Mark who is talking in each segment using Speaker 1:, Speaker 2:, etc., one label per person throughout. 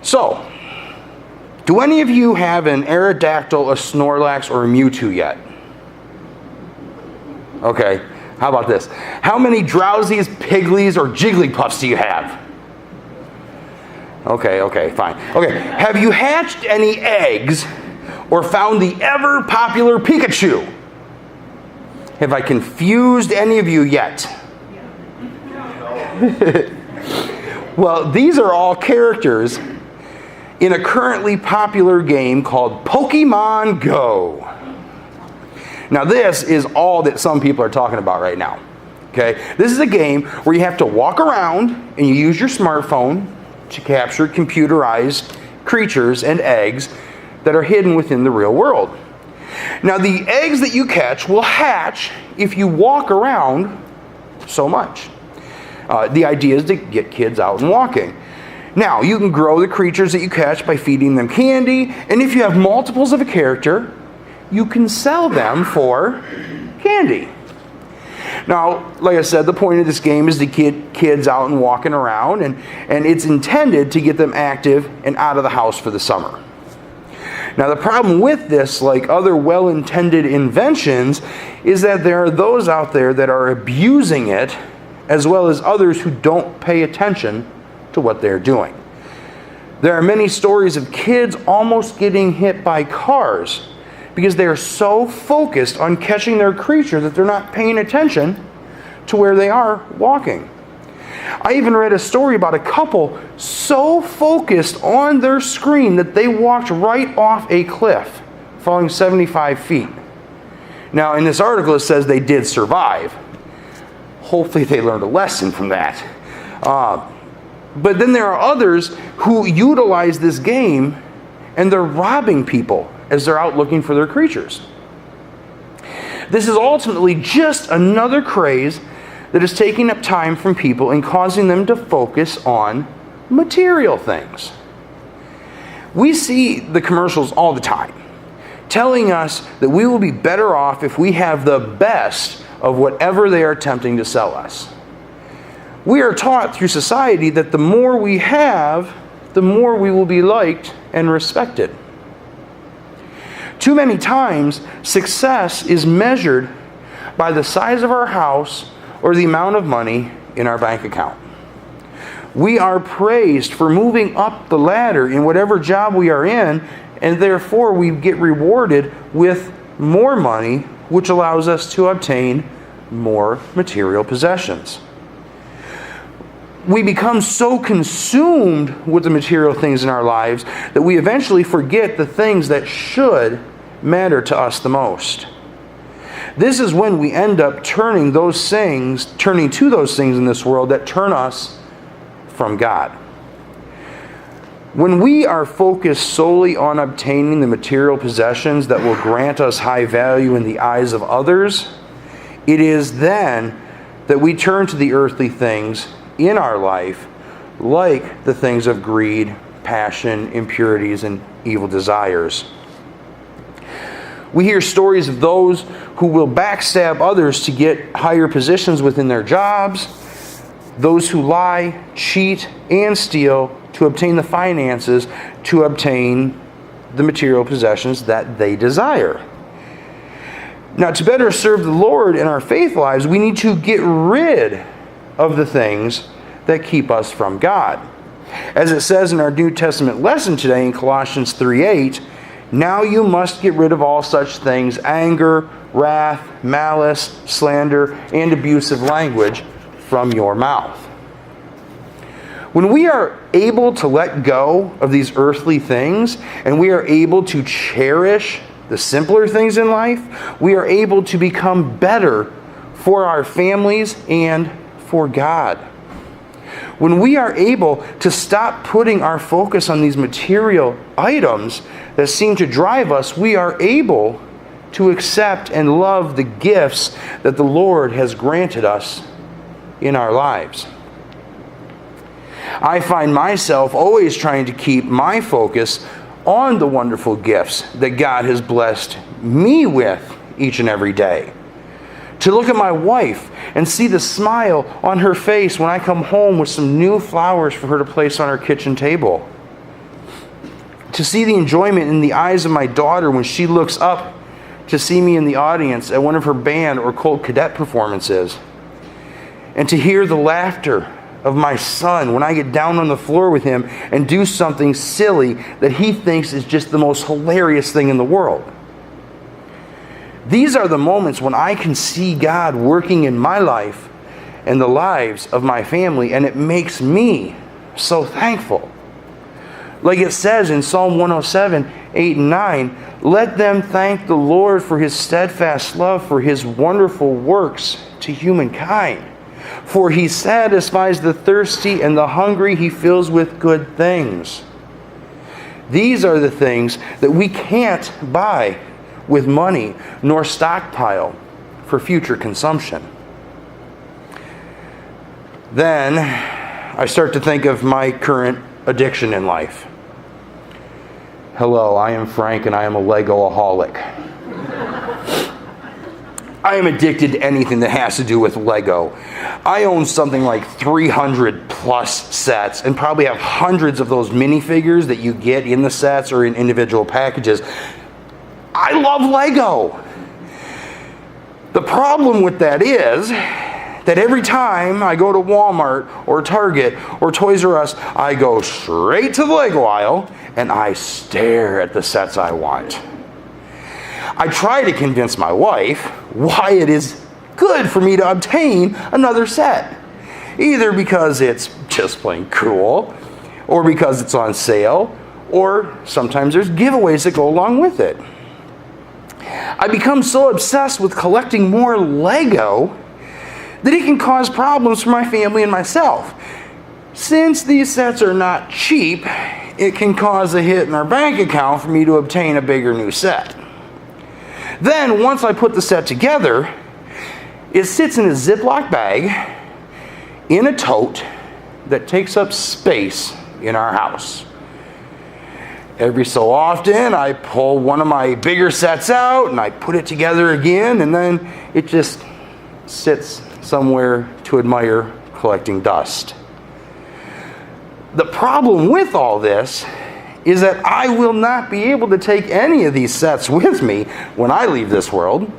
Speaker 1: So, do any of you have an Aerodactyl, a Snorlax, or a Mewtwo yet? Okay, how about this? How many Drowsies, Pigleys, or Jigglypuffs do you have? Okay, fine. Okay, have you hatched any eggs or found the ever-popular Pikachu? Have I confused any of you yet? Well, these are all characters in a currently popular game called Pokemon Go. Now, this is all that some people are talking about right now. Okay? This is a game where you have to walk around and you use your smartphone to capture computerized creatures and eggs that are hidden within the real world. Now, the eggs that you catch will hatch if you walk around so much. The idea is to get kids out and walking. Now, you can grow the creatures that you catch by feeding them candy, and if you have multiples of a character, you can sell them for candy. Now, like I said, the point of this game is to get kids out and walking around, and it's intended to get them active and out of the house for the summer. Now, the problem with this, like other well-intended inventions, is that there are those out there that are abusing it, as well as others who don't pay attention to what they're doing. There are many stories of kids almost getting hit by cars because they are so focused on catching their creature that they're not paying attention to where they are walking. I even read a story about a couple so focused on their screen that they walked right off a cliff, falling 75 feet. Now, in this article, it says they did survive. Hopefully they learned a lesson from that. But then there are others who utilize this game and they're robbing people as they're out looking for their creatures. This is ultimately just another craze that is taking up time from people and causing them to focus on material things. We see the commercials all the time, telling us that we will be better off if we have the best of whatever they are attempting to sell us. We are taught through society that the more we have, the more we will be liked and respected. Too many times, success is measured by the size of our house or the amount of money in our bank account. We are praised for moving up the ladder in whatever job we are in, and therefore we get rewarded with more money, which allows us to obtain more material possessions. We become so consumed with the material things in our lives that we eventually forget the things that should matter to us the most. This is when we end up turning to those things in this world that turn us from God. When we are focused solely on obtaining the material possessions that will grant us high value in the eyes of others, it is then that we turn to the earthly things in our life, like the things of greed, passion, impurities, and evil desires. We hear stories of those who will backstab others to get higher positions within their jobs, those who lie, cheat, and steal to obtain the finances to obtain the material possessions that they desire. Now, to better serve the Lord in our faith lives, we need to get rid of the things that keep us from God. As it says in our New Testament lesson today in Colossians 3:8, now you must get rid of all such things: anger, wrath, malice, slander, and abusive language from your mouth. When we are able to let go of these earthly things and we are able to cherish the simpler things in life, we are able to become better for our families and for God. When we are able to stop putting our focus on these material items that seem to drive us, we are able to accept and love the gifts that the Lord has granted us in our lives. I find myself always trying to keep my focus on the wonderful gifts that God has blessed me with each and every day. To look at my wife and see the smile on her face when I come home with some new flowers for her to place on her kitchen table. to see the enjoyment in the eyes of my daughter when she looks up to see me in the audience at one of her band or Colt Cadet performances. And to hear the laughter of my son when I get down on the floor with him and do something silly that he thinks is just the most hilarious thing in the world. These are the moments when I can see God working in my life and the lives of my family, and it makes me so thankful. Like it says in Psalm 107, 8 and 9, let them thank the Lord for his steadfast love, for his wonderful works to humankind. For he satisfies the thirsty, and the hungry he fills with good things. These are the things that we can't buy with money, nor stockpile for future consumption. Then I start to think of my current addiction in life. Hello, I am Frank, and I am a Lego-aholic. I am addicted to anything that has to do with Lego. I own something like 300 plus sets and probably have hundreds of those minifigures that you get in the sets or in individual packages. I love Lego. The problem with that is that every time I go to Walmart or Target or Toys R Us, I go straight to the Lego aisle and I stare at the sets I want. I try to convince my wife why it is good for me to obtain another set. Either because it's just plain cool, or because it's on sale, or sometimes there's giveaways that go along with it. I become so obsessed with collecting more Lego that it can cause problems for my family and myself. Since these sets are not cheap, it can cause a hit in our bank account for me to obtain a bigger new set. Then, once I put the set together, it sits in a Ziploc bag in a tote that takes up space in our house. Every so often, I pull one of my bigger sets out and I put it together again, and then it just sits somewhere to admire, collecting dust. The problem with all this is that I will not be able to take any of these sets with me when I leave this world.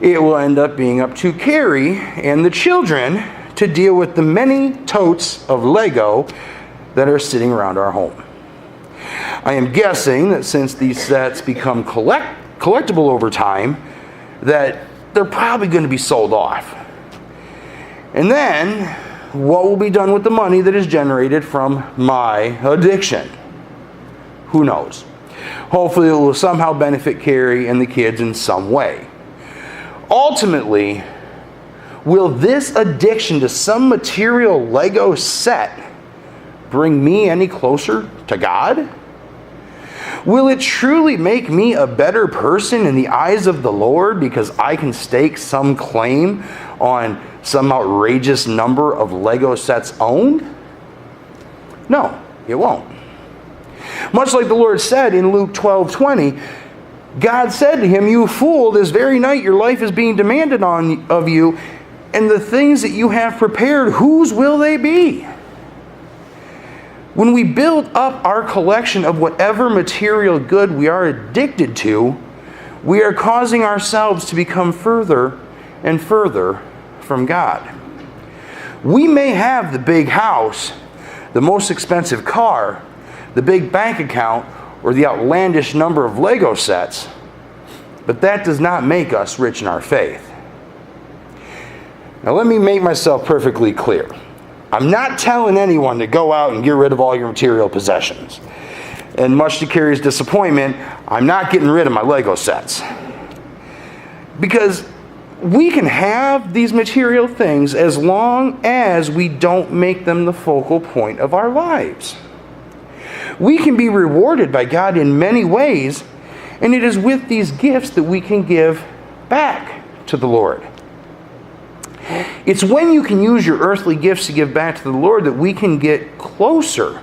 Speaker 1: It will end up being up to Carrie and the children to deal with the many totes of Lego that are sitting around our home. I am guessing that since these sets become collectible over time, that they're probably going to be sold off. And then, what will be done with the money that is generated from my addiction? Who knows? Hopefully it will somehow benefit Carrie and the kids in some way. Ultimately, will this addiction to some material Lego set bring me any closer to God? Will it truly make me a better person in the eyes of the Lord because I can stake some claim on some outrageous number of Lego sets owned? No, it won't. Much like the Lord said in Luke 12:20, God said to him, "You fool, this very night your life is being demanded of you, and the things that you have prepared, whose will they be?" When we build up our collection of whatever material good we are addicted to, we are causing ourselves to become further and further from God. We may have the big house, the most expensive car, the big bank account, or the outlandish number of Lego sets, but that does not make us rich in our faith. Now let me make myself perfectly clear. I'm not telling anyone to go out and get rid of all your material possessions. And much to Carrie's disappointment, I'm not getting rid of my Lego sets. Because we can have these material things as long as we don't make them the focal point of our lives. We can be rewarded by God in many ways, and it is with these gifts that we can give back to the Lord. It's when you can use your earthly gifts to give back to the Lord that we can get closer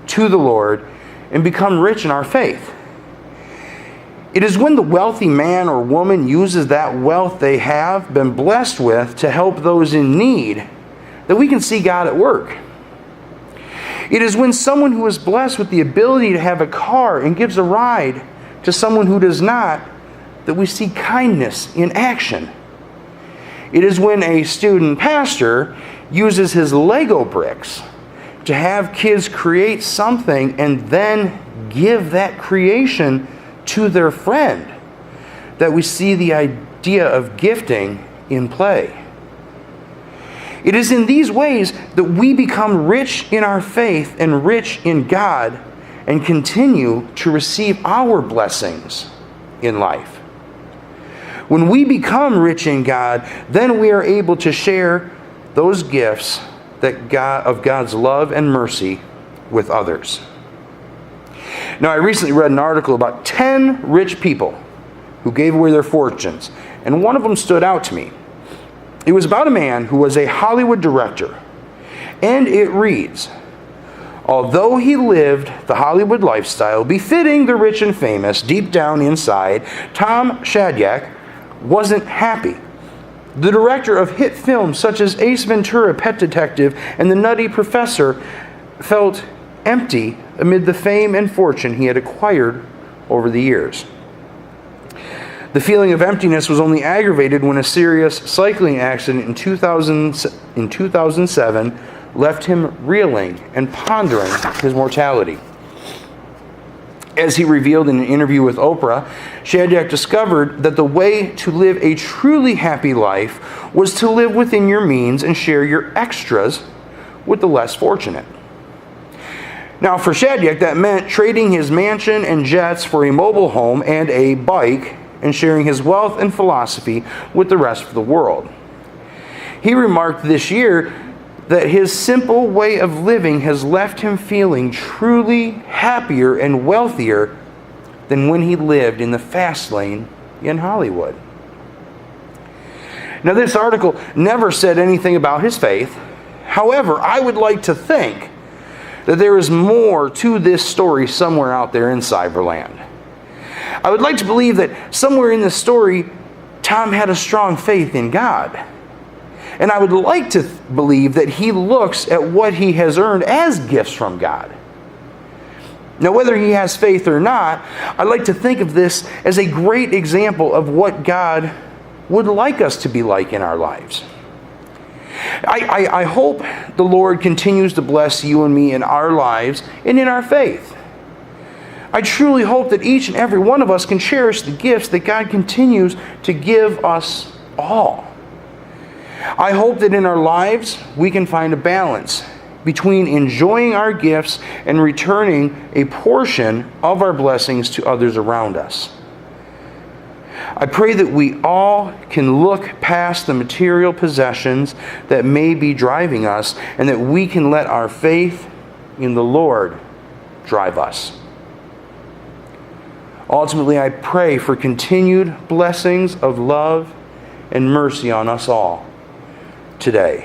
Speaker 1: to the Lord and become rich in our faith. It is when the wealthy man or woman uses that wealth they have been blessed with to help those in need that we can see God at work. It is when someone who is blessed with the ability to have a car and gives a ride to someone who does not that we see kindness in action. It is when a student pastor uses his Lego bricks to have kids create something and then give that creation to their friend that we see the idea of gifting in play. It is in these ways that we become rich in our faith and rich in God and continue to receive our blessings in life. When we become rich in God, then we are able to share those gifts of God's love and mercy with others. Now, I recently read an article about 10 rich people who gave away their fortunes, and one of them stood out to me. It was about a man who was a Hollywood director, and it reads, although he lived the Hollywood lifestyle befitting the rich and famous, deep down inside, Tom Shadyac wasn't happy. The director of hit films such as Ace Ventura, Pet Detective, and The Nutty Professor felt empty amid the fame and fortune he had acquired over the years. The feeling of emptiness was only aggravated when a serious cycling accident in 2007 left him reeling and pondering his mortality. As he revealed in an interview with Oprah, Shadyac discovered that the way to live a truly happy life was to live within your means and share your extras with the less fortunate. Now, for Shadyac, that meant trading his mansion and jets for a mobile home and a bike and sharing his wealth and philosophy with the rest of the world. He remarked this year that his simple way of living has left him feeling truly happier and wealthier than when he lived in the fast lane in Hollywood. Now, this article never said anything about his faith. However, I would like to think that there is more to this story somewhere out there in Cyberland. I would like to believe that somewhere in this story, Tom had a strong faith in God. And I would like to believe that he looks at what he has earned as gifts from God. Now, whether he has faith or not, I like to think of this as a great example of what God would like us to be like in our lives. I hope the Lord continues to bless you and me in our lives and in our faith. I truly hope that each and every one of us can cherish the gifts that God continues to give us all. I hope that in our lives we can find a balance between enjoying our gifts and returning a portion of our blessings to others around us. I pray that we all can look past the material possessions that may be driving us and that we can let our faith in the Lord drive us. Ultimately, I pray for continued blessings of love and mercy on us all today.